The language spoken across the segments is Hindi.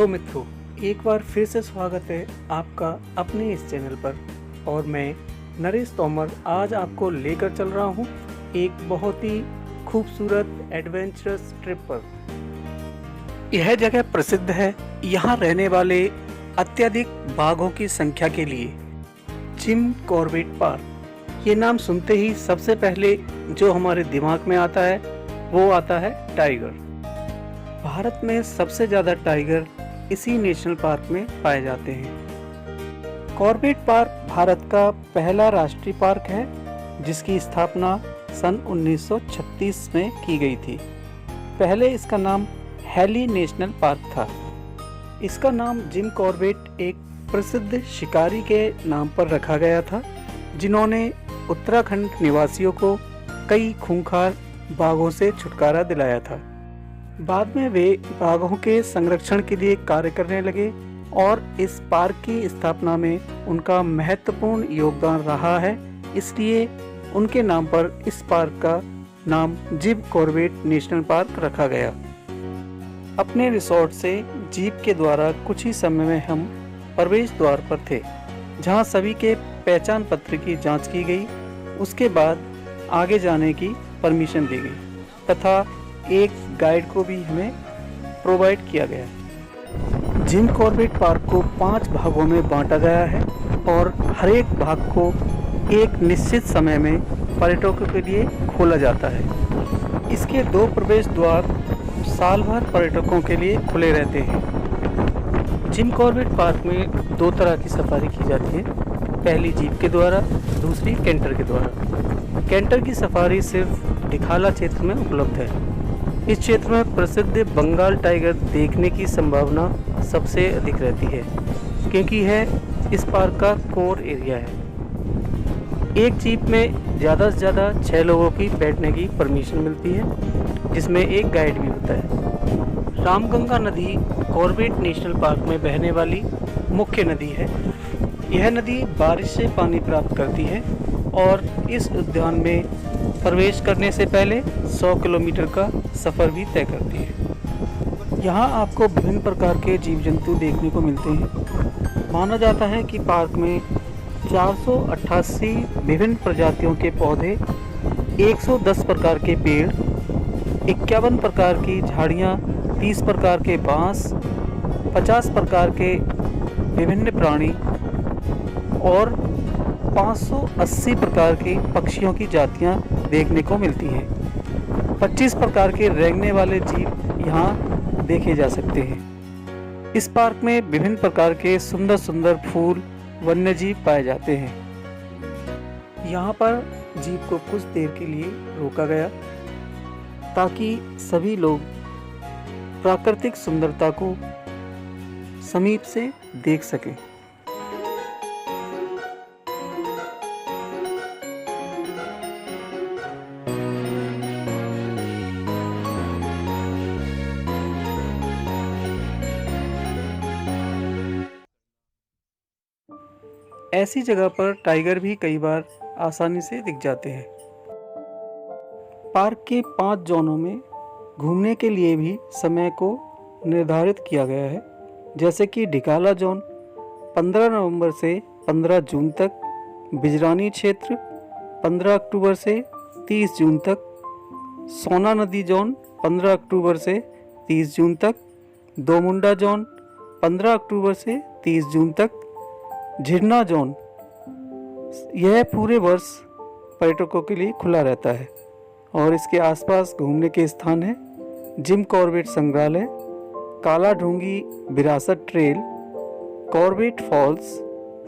हेलो मित्रों, एक बार फिर से स्वागत है आपका अपने इस चैनल पर। और मैं नरेश तोमर आज आपको लेकर चल रहा हूँ एक बहुत ही खूबसूरत एडवेंचरस ट्रिप पर। यह जगह प्रसिद्ध है यहाँ रहने वाले अत्यधिक बाघों की संख्या के लिए। जिम कॉर्बेट पार्क, ये नाम सुनते ही सबसे पहले जो हमारे दिमाग में आता है वो आता है टाइगर। भारत में सबसे ज़्यादा टाइगर इसी नेशनल पार्क में पाए जाते हैं। कॉर्बेट पार्क भारत का पहला राष्ट्रीय पार्क है जिसकी स्थापना सन 1936 में की गई थी। पहले इसका नाम हैली नेशनल पार्क था। इसका नाम जिम कॉर्बेट एक प्रसिद्ध शिकारी के नाम पर रखा गया था जिन्होंने उत्तराखंड निवासियों को कई खूंखार बाघों से छुटकारा दिलाया था। बाद में वे बाघों के संरक्षण के लिए कार्य करने लगे और इस पार्क की स्थापना में उनका महत्वपूर्ण योगदान रहा है, इसलिए उनके नाम पर इस पार्क का नाम जिम कॉर्बेट नेशनल पार्क रखा गया। अपने रिसोर्ट से जीप के द्वारा कुछ ही समय में हम प्रवेश द्वार पर थे जहां सभी के पहचान पत्र की जांच की गई। उसके बाद आगे जाने की परमिशन दी गई तथा एक गाइड को भी हमें प्रोवाइड किया गया। जिम कॉर्बेट पार्क को 5 भागों में बांटा गया है और हर एक भाग को एक निश्चित समय में पर्यटकों के लिए खोला जाता है। इसके 2 प्रवेश द्वार साल भर पर्यटकों के लिए खुले रहते हैं। जिम कॉर्बेट पार्क में 2 तरह की सफारी की जाती है, पहली जीप के द्वारा, दूसरी कैंटर के द्वारा। कैंटर की सफारी सिर्फ डिखाला क्षेत्र में उपलब्ध है। इस क्षेत्र में प्रसिद्ध बंगाल टाइगर देखने की संभावना सबसे अधिक रहती है क्योंकि यह इस पार्क का कोर एरिया है। एक जीप में ज़्यादा से ज़्यादा 6 लोगों की बैठने की परमिशन मिलती है जिसमें एक गाइड भी होता है। रामगंगा नदी कॉर्बेट नेशनल पार्क में बहने वाली मुख्य नदी है। यह नदी बारिश से पानी प्राप्त करती है और इस उद्यान में प्रवेश करने से पहले 100 किलोमीटर का सफ़र भी तय करती है। यहाँ आपको विभिन्न प्रकार के जीव जंतु देखने को मिलते हैं। माना जाता है कि पार्क में 488 विभिन्न प्रजातियों के पौधे, 110 प्रकार के पेड़, 51 प्रकार की झाड़ियाँ, 30 प्रकार के बाँस, 50 प्रकार के विभिन्न प्राणी और 580 प्रकार के पक्षियों की जातियां देखने को मिलती हैं। 25 प्रकार के रेंगने वाले जीव यहाँ देखे जा सकते हैं। इस पार्क में विभिन्न प्रकार के सुंदर सुंदर फूल, वन्य जीव पाए जाते हैं। यहाँ पर जीप को कुछ देर के लिए रोका गया ताकि सभी लोग प्राकृतिक सुंदरता को समीप से देख सकें। ऐसी जगह पर टाइगर भी कई बार आसानी से दिख जाते हैं। पार्क के 5 जोनों में घूमने के लिए भी समय को निर्धारित किया गया है, जैसे कि डिकाला जोन 15 नवंबर से 15 जून तक, बिजरानी क्षेत्र 15 अक्टूबर से 30 जून तक, सोना नदी जोन 15 अक्टूबर से 30 जून तक, दोमुंडा जोन 15 अक्टूबर से 30 जून तक, झिरना जोन यह पूरे वर्ष पर्यटकों के लिए खुला रहता है। और इसके आसपास घूमने के स्थान हैं जिम कॉर्बेट संग्रहालय, काला ढूंगी विरासत ट्रेल, कॉर्बेट फॉल्स,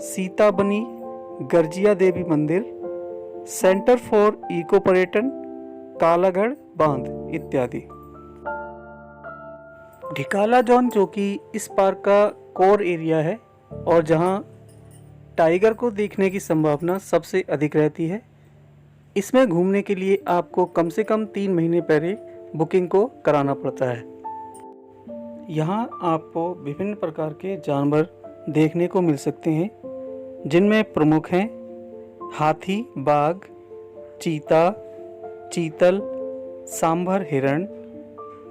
सीता बनी, गर्जिया देवी मंदिर, सेंटर फॉर इको पर्यटन, कालागढ़ बांध इत्यादि। ढिकाला जोन जो कि इस पार्क का कोर एरिया है और जहां टाइगर को देखने की संभावना सबसे अधिक रहती है। इसमें घूमने के लिए आपको कम से कम 3 महीने पहले बुकिंग को कराना पड़ता है। यहाँ आपको विभिन्न प्रकार के जानवर देखने को मिल सकते हैं जिनमें प्रमुख हैं हाथी, बाघ, चीता, चीतल, सांभर हिरण,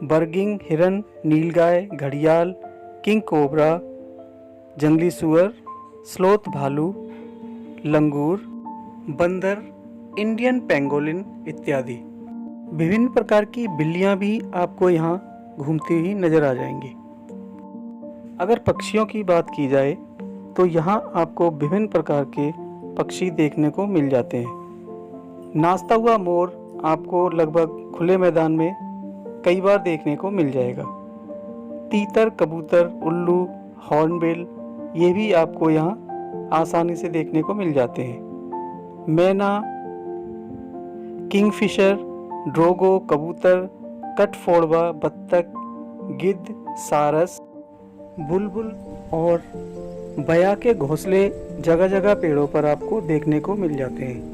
बर्गिंग हिरन, नीलगाय, घड़ियाल, किंग कोबरा, जंगली सुअर, स्लोथ भालू, लंगूर, बंदर, इंडियन पेंगोलिन इत्यादि। विभिन्न प्रकार की बिल्लियां भी आपको यहाँ घूमती हुई नजर आ जाएंगी। अगर पक्षियों की बात की जाए तो यहाँ आपको विभिन्न प्रकार के पक्षी देखने को मिल जाते हैं। नाचता हुआ मोर आपको लगभग खुले मैदान में कई बार देखने को मिल जाएगा। तीतर, कबूतर, उल्लू, हॉर्नबिल ये भी आपको यहाँ आसानी से देखने को मिल जाते हैं। मैना, किंगफिशर, ड्रोगो, कबूतर, कठफोड़वा, बत्तख, गिद्ध, सारस, बुलबुल और बया के घोंसले जगह जगह पेड़ों पर आपको देखने को मिल जाते हैं।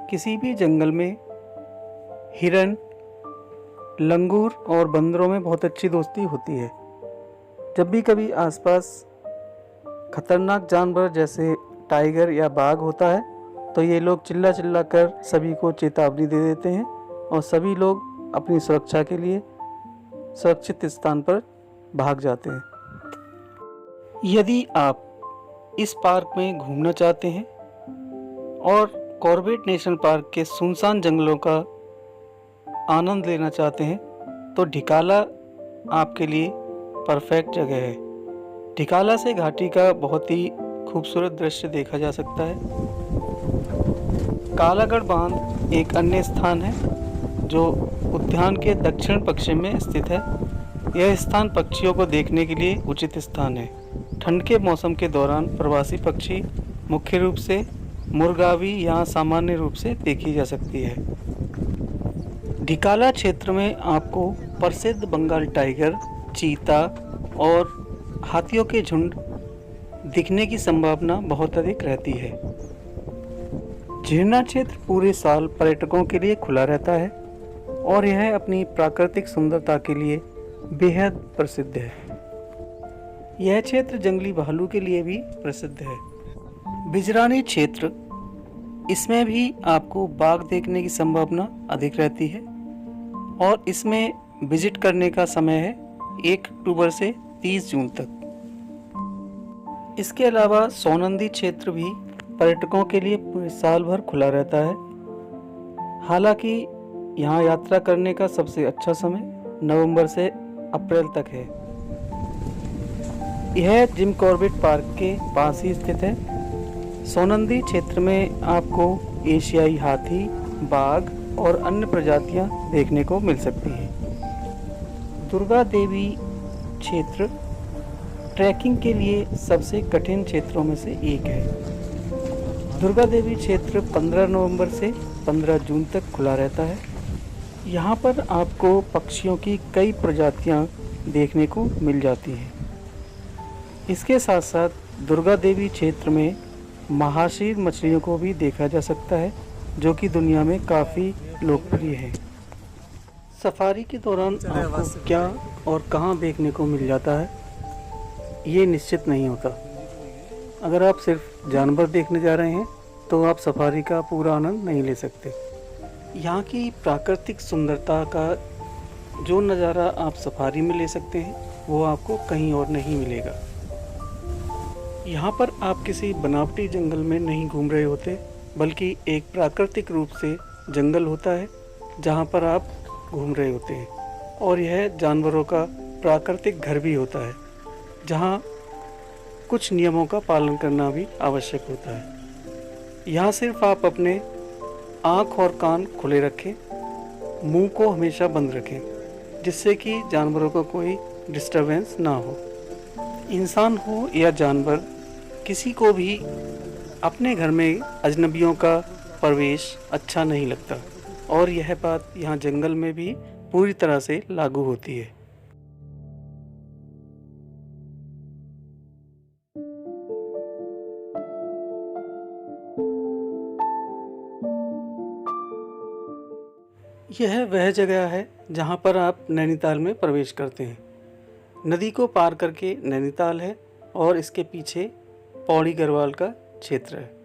किसी भी जंगल में हिरन, लंगूर और बंदरों में बहुत अच्छी दोस्ती होती है। जब भी कभी आसपास खतरनाक जानवर जैसे टाइगर या बाघ होता है तो ये लोग चिल्ला चिल्ला कर सभी को चेतावनी दे देते हैं और सभी लोग अपनी सुरक्षा के लिए सुरक्षित स्थान पर भाग जाते हैं। यदि आप इस पार्क में घूमना चाहते हैं और कॉर्बेट नेशनल पार्क के सुनसान जंगलों का आनंद लेना चाहते हैं तो ढिकाला आपके लिए परफेक्ट जगह है। ढिकाला से घाटी का बहुत ही खूबसूरत दृश्य देखा जा सकता है। कालागढ़ बांध एक अन्य स्थान है जो उद्यान के दक्षिण पश्चिम में स्थित है। यह स्थान पक्षियों को देखने के लिए उचित स्थान है। ठंड के मौसम के दौरान प्रवासी पक्षी मुख्य रूप से मुर्गावी यहाँ सामान्य रूप से देखी जा सकती है। ढिकाला क्षेत्र में आपको प्रसिद्ध बंगाल टाइगर, चीता और हाथियों के झुंड दिखने की संभावना बहुत अधिक रहती है। झीरना क्षेत्र पूरे साल पर्यटकों के लिए खुला रहता है और यह अपनी प्राकृतिक सुंदरता के लिए बेहद प्रसिद्ध है। यह क्षेत्र जंगली भालू के लिए भी प्रसिद्ध है। बिजरानी क्षेत्र, इसमें भी आपको बाघ देखने की संभावना अधिक रहती है और इसमें विजिट करने का समय है 1 अक्टूबर से 30 जून तक। इसके अलावा सोनंदी क्षेत्र भी पर्यटकों के लिए पूरे साल भर खुला रहता है। हालांकि यहाँ यात्रा करने का सबसे अच्छा समय नवंबर से अप्रैल तक है। यह जिम कॉर्बेट पार्क के पास ही स्थित है। सोनंदी क्षेत्र में आपको एशियाई हाथी, बाघ और अन्य प्रजातियां देखने को मिल सकती हैं। दुर्गा देवी क्षेत्र ट्रैकिंग के लिए सबसे कठिन क्षेत्रों में से एक है। दुर्गा देवी क्षेत्र 15 नवंबर से 15 जून तक खुला रहता है। यहाँ पर आपको पक्षियों की कई प्रजातियाँ देखने को मिल जाती हैं। इसके साथ साथ दुर्गा देवी क्षेत्र में महाशीर मछलियों को भी देखा जा सकता है जो कि दुनिया में काफ़ी लोकप्रिय है। सफारी के दौरान आपको क्या और कहाँ देखने को मिल जाता है ये निश्चित नहीं होता। अगर आप सिर्फ जानवर देखने जा रहे हैं तो आप सफारी का पूरा आनंद नहीं ले सकते। यहाँ की प्राकृतिक सुंदरता का जो नज़ारा आप सफारी में ले सकते हैं वो आपको कहीं और नहीं मिलेगा। यहाँ पर आप किसी बनावटी जंगल में नहीं घूम रहे होते बल्कि एक प्राकृतिक रूप से जंगल होता है जहाँ पर आप घूम रहे होते हैं और यह जानवरों का प्राकृतिक घर भी होता है जहाँ कुछ नियमों का पालन करना भी आवश्यक होता है। यहाँ सिर्फ आप अपने आँख और कान खुले रखें, मुंह को हमेशा बंद रखें जिससे कि जानवरों को कोई डिस्टरबेंस ना हो। इंसान हो या जानवर, किसी को भी अपने घर में अजनबियों का प्रवेश अच्छा नहीं लगता और यह बात यहाँ जंगल में भी पूरी तरह से लागू होती है। यह वह जगह है जहाँ पर आप नैनीताल में प्रवेश करते हैं। नदी को पार करके नैनीताल है और इसके पीछे पौड़ी गढ़वाल का क्षेत्र है।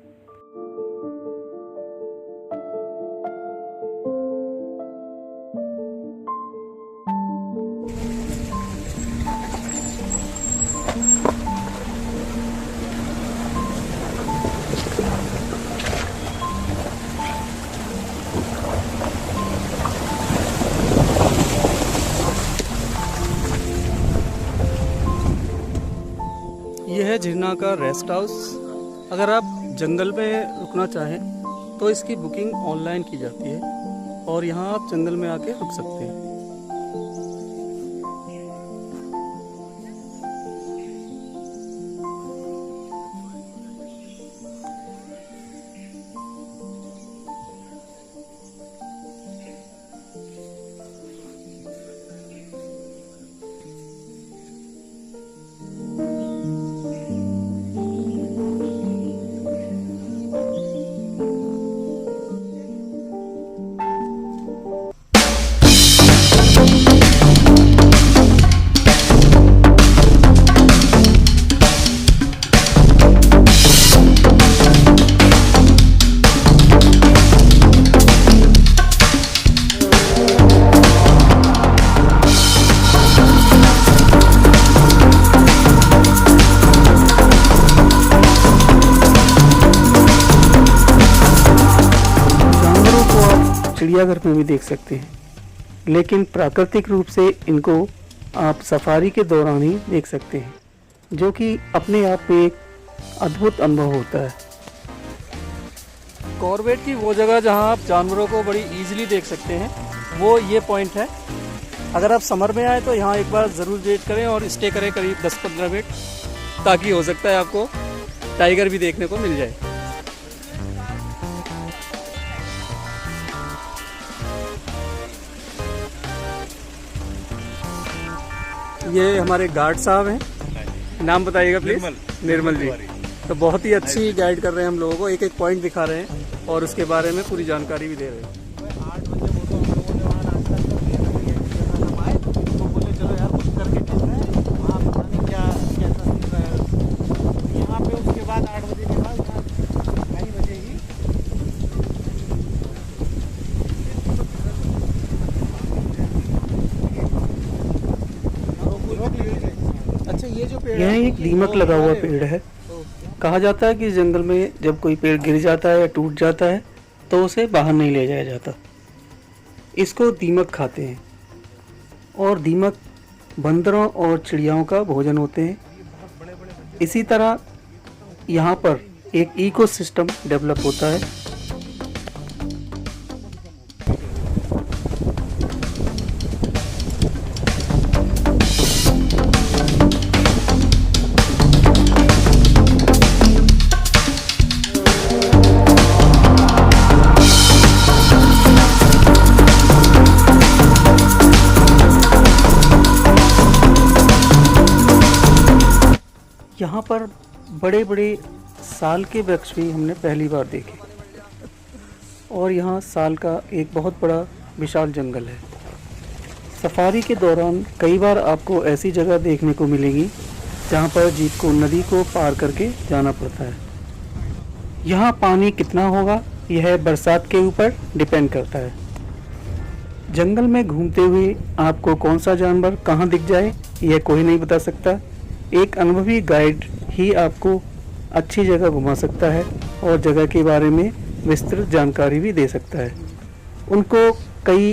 यह है झिरना का रेस्ट हाउस। अगर आप जंगल में रुकना चाहें तो इसकी बुकिंग ऑनलाइन की जाती है और यहाँ आप जंगल में आके रुक सकते हैं। चिड़ियाघर में भी देख सकते हैं, लेकिन प्राकृतिक रूप से इनको आप सफारी के दौरान ही देख सकते हैं, जो कि अपने आप में एक अद्भुत अनुभव होता है। कॉर्बेट की वो जगह जहां आप जानवरों को बड़ी इजीली देख सकते हैं, वो ये पॉइंट है। अगर आप समर में आए तो यहाँ एक बार ज़रूर विजिट करें और स्टे करें करीब 10-15 मिनट, ताकि हो सकता है आपको टाइगर भी देखने को मिल जाए। ये हमारे गार्ड साहब हैं, नाम बताइएगा प्लीज। निर्मल जी। तो बहुत ही अच्छी गाइड कर रहे हैं हम लोगों को, एक एक पॉइंट दिखा रहे हैं और उसके बारे में पूरी जानकारी भी दे रहे हैं। यह एक दीमक लगा हुआ पेड़ है। कहा जाता है कि जंगल में जब कोई पेड़ गिर जाता है या टूट जाता है तो उसे बाहर नहीं ले जाया जाता, इसको दीमक खाते हैं और दीमक बंदरों और चिड़ियाओं का भोजन होते हैं। इसी तरह यहाँ पर एक इकोसिस्टम डेवलप होता है। यहाँ पर बड़े बड़े साल के वृक्ष भी हमने पहली बार देखे और यहाँ साल का एक बहुत बड़ा विशाल जंगल है। सफारी के दौरान कई बार आपको ऐसी जगह देखने को मिलेगी जहाँ पर जीप को नदी को पार करके जाना पड़ता है। यहाँ पानी कितना होगा यह बरसात के ऊपर डिपेंड करता है। जंगल में घूमते हुए आपको कौन सा जानवर कहाँ दिख जाए यह कोई नहीं बता सकता। एक अनुभवी गाइड ही आपको अच्छी जगह घुमा सकता है और जगह के बारे में विस्तृत जानकारी भी दे सकता है। उनको कई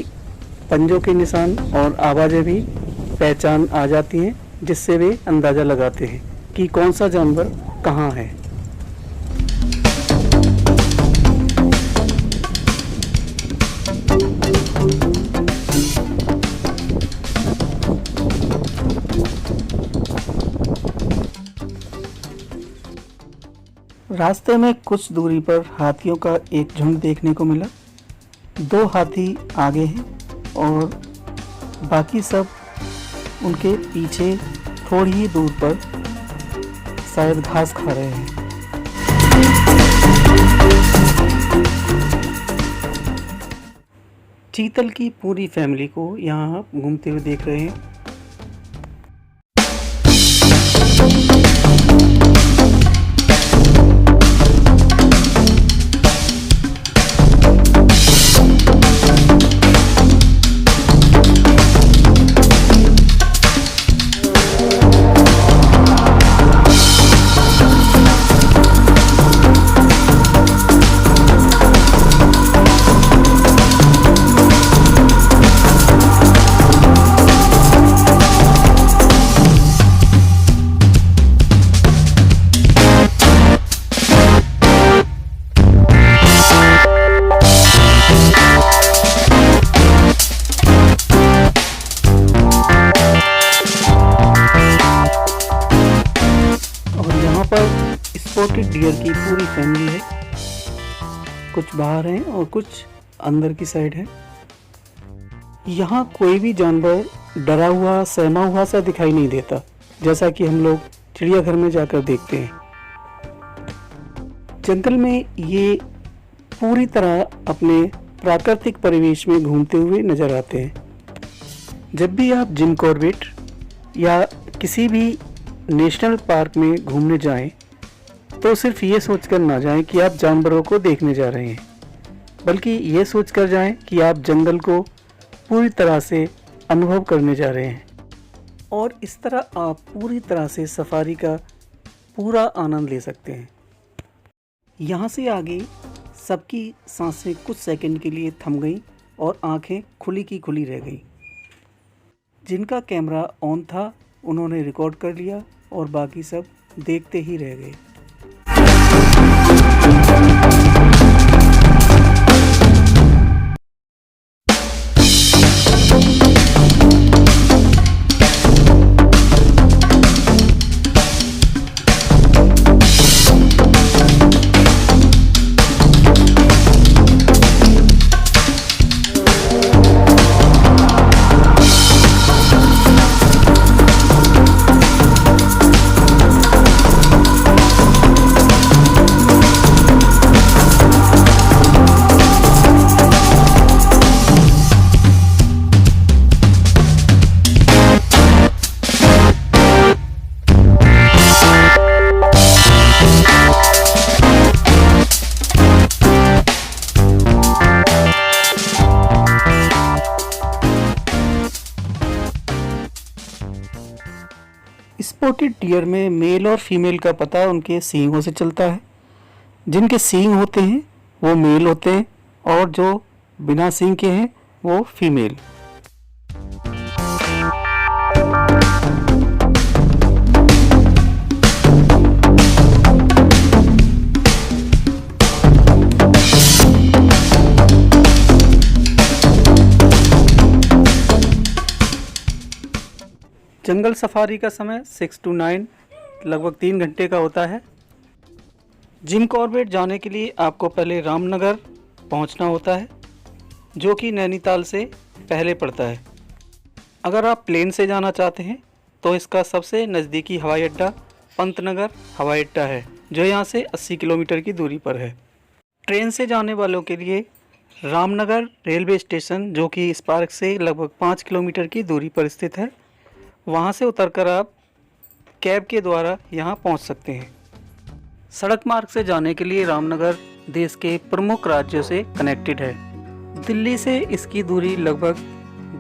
पंजों के निशान और आवाज़ें भी पहचान आ जाती हैं, जिससे वे अंदाज़ा लगाते हैं कि कौन सा जानवर कहाँ है। रास्ते में कुछ दूरी पर हाथियों का एक झुंड देखने को मिला। 2 हाथी आगे हैं और बाकी सब उनके पीछे थोड़ी ही दूर पर शायद घास खा रहे हैं। चीतल की पूरी फैमिली को यहाँ आप घूमते हुए देख रहे हैं। स्पॉटेड डियर की पूरी फैमिली है, कुछ बाहर हैं और कुछ अंदर की साइड है। यहाँ कोई भी जानवर डरा हुआ सहमा हुआ सा दिखाई नहीं देता, जैसा कि हम लोग चिड़ियाघर में जाकर देखते हैं। जंगल में ये पूरी तरह अपने प्राकृतिक परिवेश में घूमते हुए नजर आते हैं। जब भी आप जिम कॉर्बेट या किसी भी नेशनल पार्क में घूमने जाएं, तो सिर्फ ये सोचकर ना जाएं कि आप जानवरों को देखने जा रहे हैं, बल्कि ये सोचकर जाएं कि आप जंगल को पूरी तरह से अनुभव करने जा रहे हैं। और इस तरह आप पूरी तरह से सफारी का पूरा आनंद ले सकते हैं। यहाँ से आगे सबकी सांसें कुछ सेकंड के लिए थम गईं और आंखें खुली की खुली रह गईं। जिनका कैमरा ऑन था उन्होंने रिकॉर्ड कर लिया और बाकी सब देखते ही रह गए। स्पॉटेड डियर में मेल और फीमेल का पता उनके सींगों से चलता है। जिनके सींग होते हैं वो मेल होते हैं और जो बिना सींग के हैं वो फीमेल। जंगल सफारी का समय 6 to 9 लगभग 3 घंटे का होता है। जिम कॉर्बेट जाने के लिए आपको पहले रामनगर पहुंचना होता है, जो कि नैनीताल से पहले पड़ता है। अगर आप प्लेन से जाना चाहते हैं तो इसका सबसे नज़दीकी हवाई अड्डा पंतनगर हवाई अड्डा है, जो यहाँ से 80 किलोमीटर की दूरी पर है। ट्रेन से जाने वालों के लिए रामनगर रेलवे स्टेशन, जो कि इस पार्क से लगभग 5 किलोमीटर की दूरी पर स्थित है, वहाँ से उतरकर आप कैब के द्वारा यहाँ पहुँच सकते हैं। सड़क मार्ग से जाने के लिए रामनगर देश के प्रमुख राज्यों से कनेक्टेड है। दिल्ली से इसकी दूरी लगभग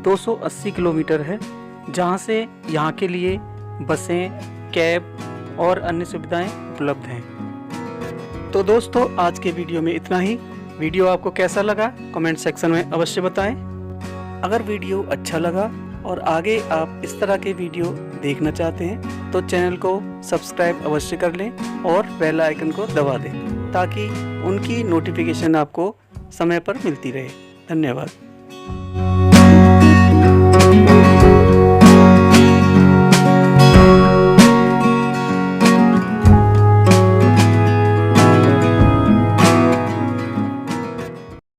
280 किलोमीटर है, जहाँ से यहाँ के लिए बसें, कैब और अन्य सुविधाएं उपलब्ध हैं। तो दोस्तों, आज के वीडियो में इतना ही। वीडियो आपको कैसा लगा कमेंट सेक्शन में अवश्य बताएं। अगर वीडियो अच्छा लगा और आगे आप इस तरह के वीडियो देखना चाहते हैं तो चैनल को सब्सक्राइब अवश्य कर लें और बेल आइकन को दबा दें, ताकि उनकी नोटिफिकेशन आपको समय पर मिलती रहे। धन्यवाद।